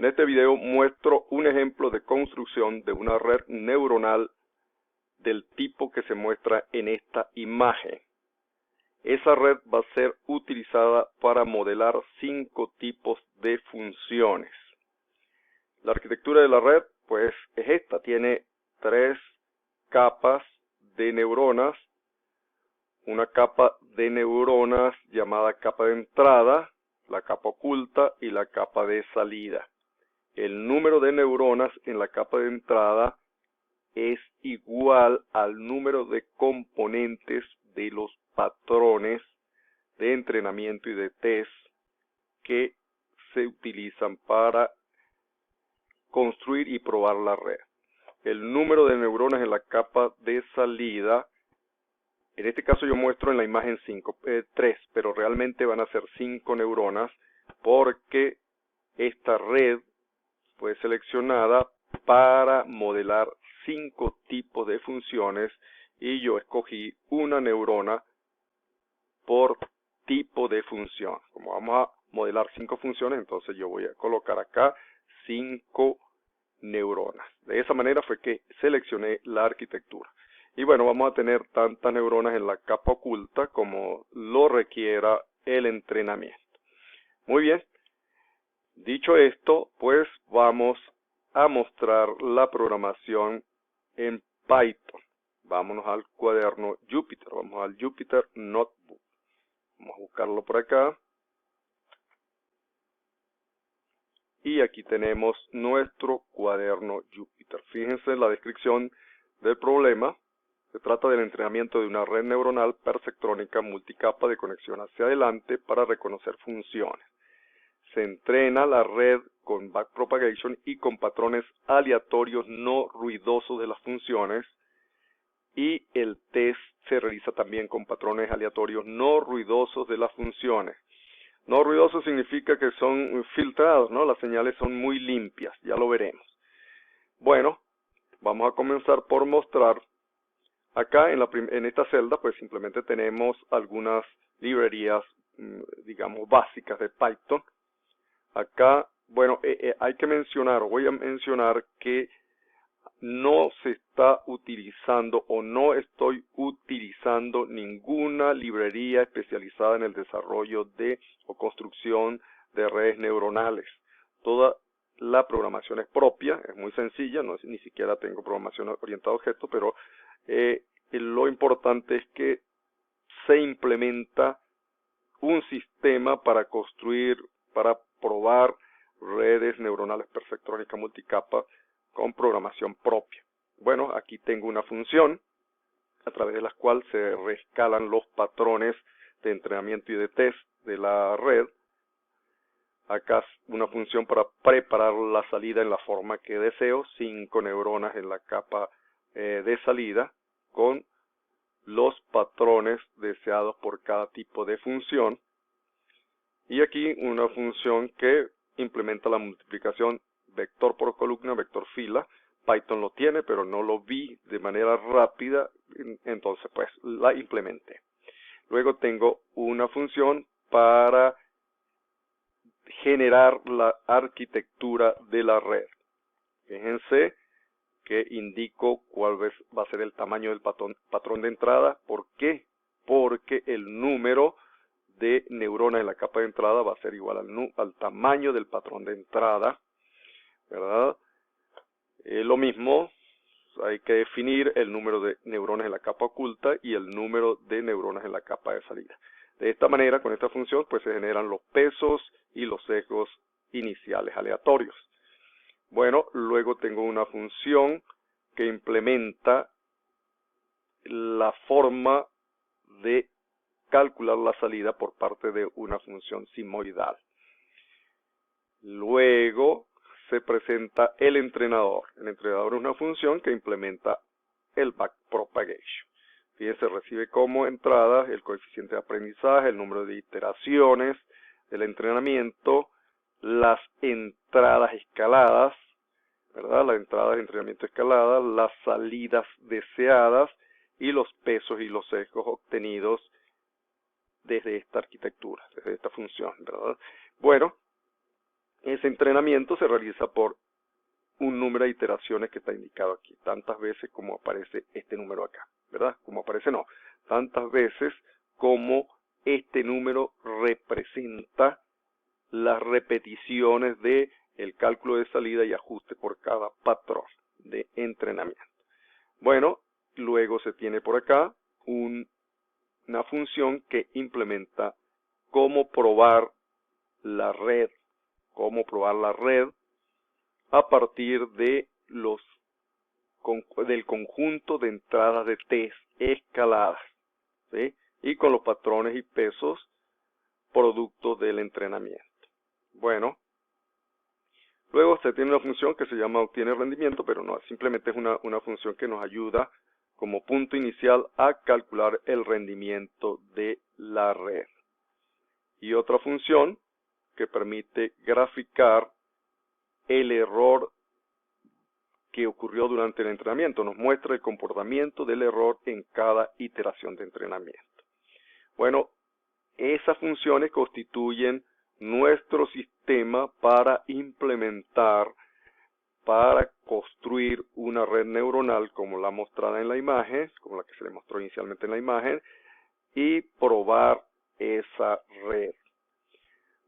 En este video muestro un ejemplo de construcción de una red neuronal del tipo que se muestra en esta imagen. Esa red va a ser utilizada para modelar 5 tipos de funciones. La arquitectura de la red, pues, es esta. Tiene 3 capas de neuronas. Una capa de neuronas llamada capa de entrada, la capa oculta y la capa de salida. El número de neuronas en la capa de entrada es igual al número de componentes de los patrones de entrenamiento y de test que se utilizan para construir y probar la red. El número de neuronas en la capa de salida, en este caso yo muestro en la imagen 3, pero realmente van a ser 5 neuronas porque esta red fue seleccionada para modelar 5 tipos de funciones y yo escogí una neurona por tipo de función. Como vamos a modelar 5 funciones, entonces yo voy a colocar acá 5 neuronas. De esa manera fue que seleccioné la arquitectura. Y bueno, vamos a tener tantas neuronas en la capa oculta como lo requiera el entrenamiento. Muy bien. Dicho esto, pues vamos a mostrar la programación en Python. Vámonos al cuaderno Jupyter, vamos al Jupyter Notebook. Vamos a buscarlo por acá. Y aquí tenemos nuestro cuaderno Jupyter. Fíjense en la descripción del problema. Se trata del entrenamiento de una red neuronal perceptrónica multicapa de conexión hacia adelante para reconocer funciones. Se entrena la red con backpropagation y con patrones aleatorios no ruidosos de las funciones, y el test se realiza también con patrones aleatorios no ruidosos de las funciones. No ruidosos significa que son filtrados, ¿no? Las señales son muy limpias, ya lo veremos. Bueno, vamos a comenzar por mostrar. Acá en esta celda pues simplemente tenemos algunas librerías, digamos, básicas de Python. Acá, bueno, voy a mencionar que no se está utilizando o no estoy utilizando ninguna librería especializada en el desarrollo de o construcción de redes neuronales. Toda la programación es propia, es muy sencilla, ni siquiera tengo programación orientada a objetos, pero lo importante es que se implementa un sistema para construir, para probar redes neuronales perceptrónicas multicapa con programación propia. Bueno, aquí tengo una función a través de la cual se reescalan los patrones de entrenamiento y de test de la red. Acá una función para preparar la salida en la forma que deseo, 5 neuronas en la capa de salida con los patrones deseados por cada tipo de función. Y aquí una función que implementa la multiplicación vector por columna, vector fila. Python lo tiene, pero no lo vi de manera rápida, entonces pues la implementé. Luego tengo una función para generar la arquitectura de la red. Fíjense que indico cuál va a ser el tamaño del patrón de entrada. ¿Por qué? Porque el número de neuronas en la capa de entrada va a ser igual al tamaño del patrón de entrada, ¿verdad? Lo mismo, hay que definir el número de neuronas en la capa oculta y el número de neuronas en la capa de salida. De esta manera, con esta función, pues se generan los pesos y los sesgos iniciales aleatorios. Bueno, luego tengo una función que implementa la forma de calcular la salida por parte de una función sigmoidal. Luego se presenta el entrenador. El entrenador es una función que implementa el backpropagation. Fíjense, recibe como entrada el coeficiente de aprendizaje, el número de iteraciones del entrenamiento, las entradas escaladas, ¿verdad? Las entradas de entrenamiento escaladas, las salidas deseadas y los pesos y los sesgos obtenidos desde esta arquitectura, desde esta función, ¿verdad? Bueno, Ese entrenamiento se realiza por un número de iteraciones que está indicado aquí, tantas veces como aparece este número acá, ¿verdad? Como aparece no, tantas veces como este número representa las repeticiones de el cálculo de salida y ajuste por cada patrón de entrenamiento. Bueno, luego se tiene por acá una función que implementa cómo probar la red, a partir de del conjunto de entradas de test escaladas, ¿sí? Y con los patrones y pesos producto del entrenamiento. Bueno, luego se tiene una función que se llama obtiene rendimiento, pero no, simplemente es una función que nos ayuda como punto inicial a calcular el rendimiento de la red. Y otra función que permite graficar el error que ocurrió durante el entrenamiento. Nos muestra el comportamiento del error en cada iteración de entrenamiento. Bueno, esas funciones constituyen nuestro sistema para implementar, para construir una red neuronal como la mostrada en la imagen, como la que se le mostró inicialmente en la imagen, y probar esa red.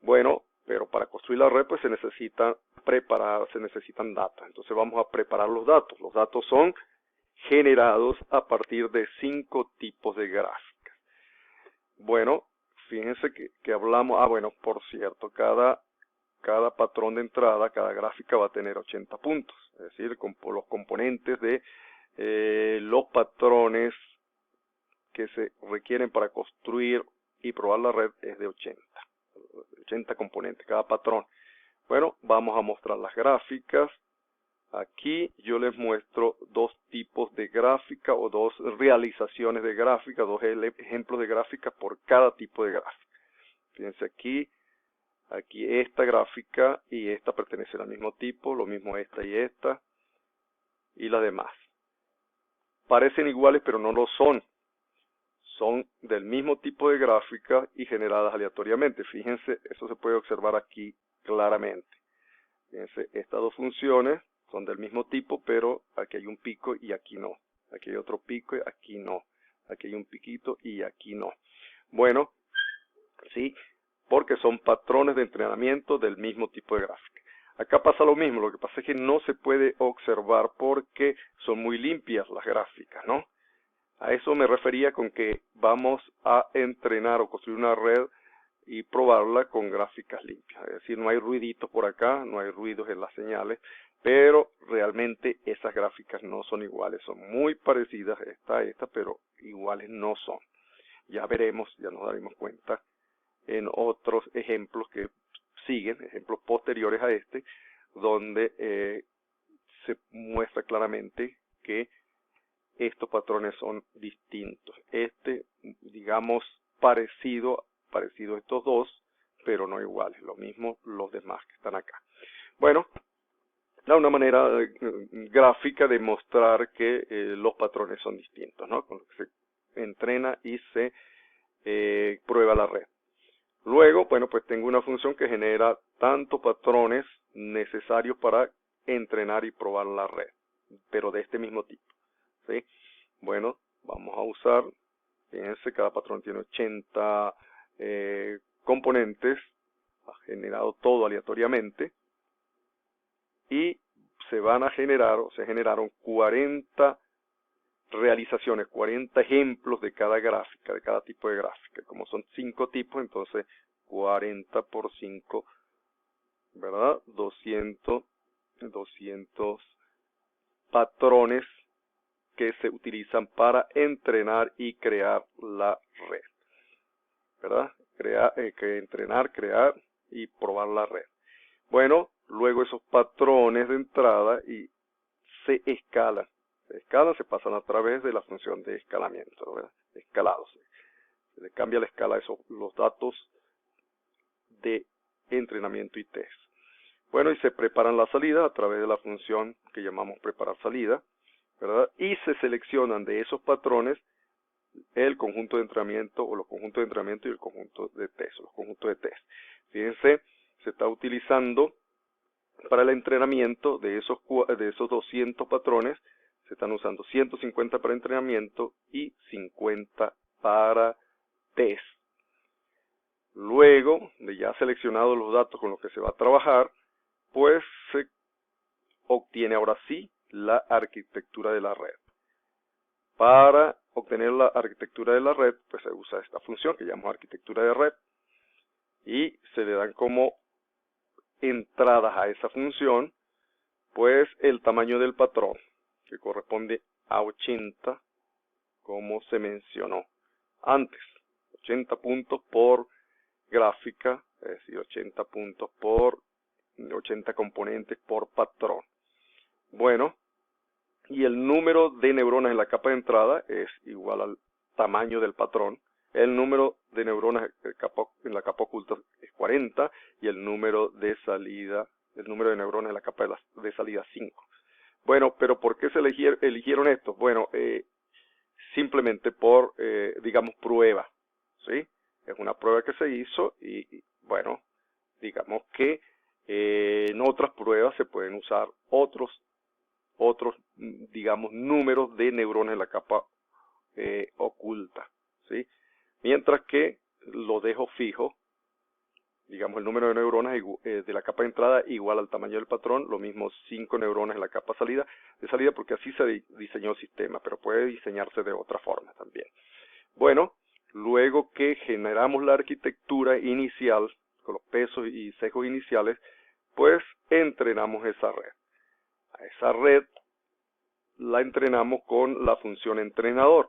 Bueno, pero para construir la red pues se necesitan datos. Entonces vamos a preparar los datos. Los datos son generados a partir de 5 tipos de gráficas. Bueno, fíjense que hablamos, bueno, por cierto, cada patrón de entrada, cada gráfica va a tener 80 puntos. Es decir, los componentes de los patrones que se requieren para construir y probar la red es de 80 componentes, cada patrón. Bueno, vamos a mostrar las gráficas. Aquí yo les muestro dos tipos de gráfica o dos realizaciones de gráfica, dos ejemplos de gráfica por cada tipo de gráfica. Fíjense aquí esta gráfica y esta pertenecen al mismo tipo, lo mismo esta y las demás. Parecen iguales pero no lo son. Son del mismo tipo de gráfica y generadas aleatoriamente. Fíjense, eso se puede observar aquí claramente. Fíjense, estas dos funciones son del mismo tipo, pero aquí hay un pico y aquí no. Aquí hay otro pico y aquí no. Aquí hay un piquito y aquí no. Bueno, sí, porque son patrones de entrenamiento del mismo tipo de gráfica. Acá pasa lo mismo, lo que pasa es que no se puede observar porque son muy limpias las gráficas, ¿no? A eso me refería con que vamos a entrenar o construir una red y probarla con gráficas limpias. Es decir, no hay ruiditos por acá, no hay ruidos en las señales, pero realmente esas gráficas no son iguales, son muy parecidas esta a esta, pero iguales no son. Ya veremos, ya nos daremos cuenta en otros ejemplos que siguen, ejemplos posteriores a este, donde se muestra claramente que estos patrones son distintos. Digamos, parecido a estos dos, pero no iguales. Lo mismo los demás que están acá. Bueno, da una manera gráfica de mostrar que los patrones son distintos, ¿no? Con lo que se entrena y se prueba la red. Luego, bueno, pues tengo una función que genera tantos patrones necesarios para entrenar y probar la red, pero de este mismo tipo. ¿Sí? Bueno, vamos a usar, fíjense, cada patrón tiene 80 componentes, ha generado todo aleatoriamente, y se van a generar, o se generaron 40 realizaciones, 40 ejemplos de cada gráfica, de cada tipo de gráfica. Como son 5 tipos, entonces 40 por 5, ¿verdad? 200 patrones que se utilizan para entrenar y crear la red, ¿verdad? Entrenar, crear y probar la red. Bueno, luego esos patrones de entrada se escalan, se pasan a través de la función de escalamiento, ¿verdad? Escalados. Se le cambia la escala a los datos de entrenamiento y test. Bueno, y se preparan las salidas a través de la función que llamamos preparar salida, ¿verdad? Y se seleccionan de esos patrones el conjunto de entrenamiento o los conjuntos de entrenamiento y el conjunto de test, los conjuntos de test. Fíjense, se está utilizando Para el entrenamiento de esos 200 patrones, se están usando 150 para entrenamiento y 50 para test. Luego de ya seleccionados los datos con los que se va a trabajar, pues se obtiene ahora sí la arquitectura de la red. Para obtener la arquitectura de la red, pues se usa esta función que llamamos arquitectura de red y se le dan como entradas a esa función, pues el tamaño del patrón, que corresponde a 80, como se mencionó antes, 80 puntos por gráfica, es decir, 80 puntos por 80 componentes por patrón. Bueno, y el número de neuronas en la capa de entrada es igual al tamaño del patrón. El número de neuronas en la capa oculta es 40 y el número de salida, el número de neuronas en la capa de salida 5. Bueno, pero ¿por qué se eligieron estos? Bueno, simplemente por, digamos, prueba, ¿sí? Es una prueba que se hizo y bueno, digamos que en otras pruebas se pueden usar otros, digamos, números de neuronas en la capa oculta, ¿sí? Mientras que lo dejo fijo, digamos, el número de neuronas de la capa de entrada igual al tamaño del patrón, lo mismo 5 neuronas en la capa de salida, porque así se diseñó el sistema, pero puede diseñarse de otra forma también. Bueno, luego que generamos la arquitectura inicial, con los pesos y sesgos iniciales, pues entrenamos esa red. A esa red la entrenamos con la función entrenador.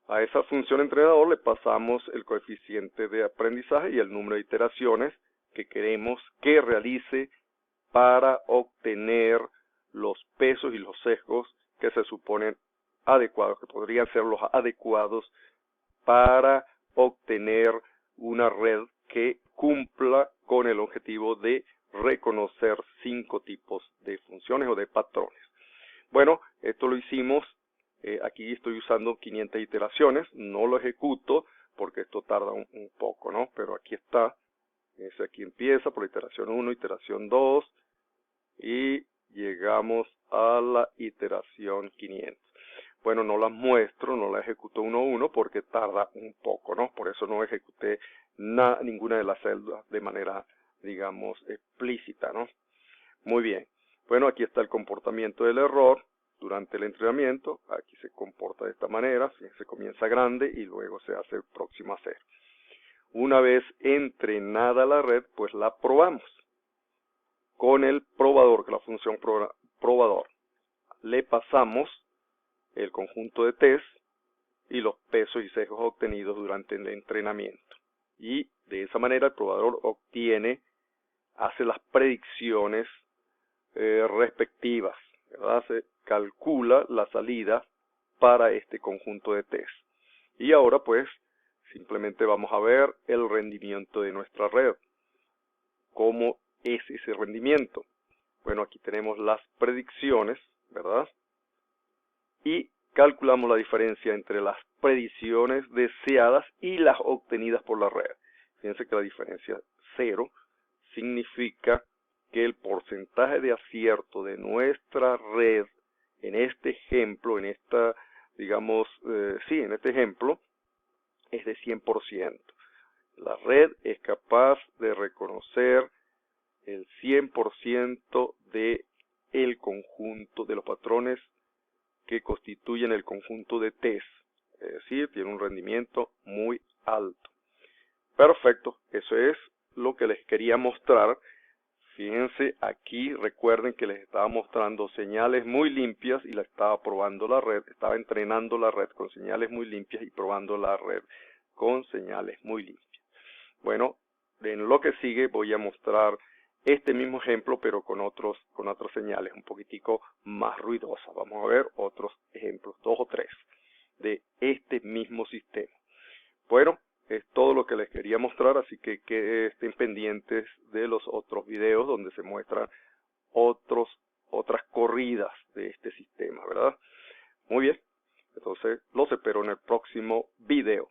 A esa función entrenador le pasamos el coeficiente de aprendizaje y el número de iteraciones que queremos que realice para obtener los pesos y los sesgos que se suponen adecuados, que podrían ser los adecuados para obtener una red que cumpla con el objetivo de reconocer 5 tipos de funciones o de patrones. Bueno, esto lo hicimos. Aquí estoy usando 500 iteraciones, no lo ejecuto porque esto tarda un poco, ¿no? Pero aquí está, aquí empieza por la iteración 1, iteración 2 y llegamos a la iteración 500. Bueno, no las muestro, no las ejecuto uno a uno porque tarda un poco, ¿no? Por eso no ejecuté ninguna de las celdas de manera, digamos, explícita, ¿no? Muy bien. Bueno, aquí está el comportamiento del error. Durante el entrenamiento, aquí se comporta de esta manera, se comienza grande y luego se hace próximo a 0. Una vez entrenada la red, pues la probamos con el probador, con la función probador. Le pasamos el conjunto de test y los pesos y sesgos obtenidos durante el entrenamiento. Y de esa manera el probador hace las predicciones respectivas, ¿verdad? Se calcula la salida para este conjunto de test. Y ahora pues simplemente vamos a ver el rendimiento de nuestra red. ¿Cómo es ese rendimiento? Bueno, aquí tenemos las predicciones, ¿verdad? Y calculamos la diferencia entre las predicciones deseadas y las obtenidas por la red. Fíjense que la diferencia 0 significa que el porcentaje de acierto de nuestra red en este ejemplo, en esta, digamos, en este ejemplo, es de 100%. La red es capaz de reconocer el 100% de el conjunto de los patrones que constituyen el conjunto de test. Es decir, tiene un rendimiento muy alto. Perfecto, eso es lo que les quería mostrar. Fíjense aquí, recuerden que les estaba mostrando señales muy limpias y la estaba probando la red, estaba entrenando la red con señales muy limpias y probando la red con señales muy limpias. Bueno, en lo que sigue voy a mostrar este mismo ejemplo, pero con otras señales un poquitico más ruidosas. Vamos a ver otros ejemplos, 2 o 3, de este mismo sistema. Bueno, es todo lo que les quería mostrar, así que estén pendientes de los otros videos donde se muestran otras corridas de este sistema, ¿verdad? Muy bien, entonces los espero en el próximo video.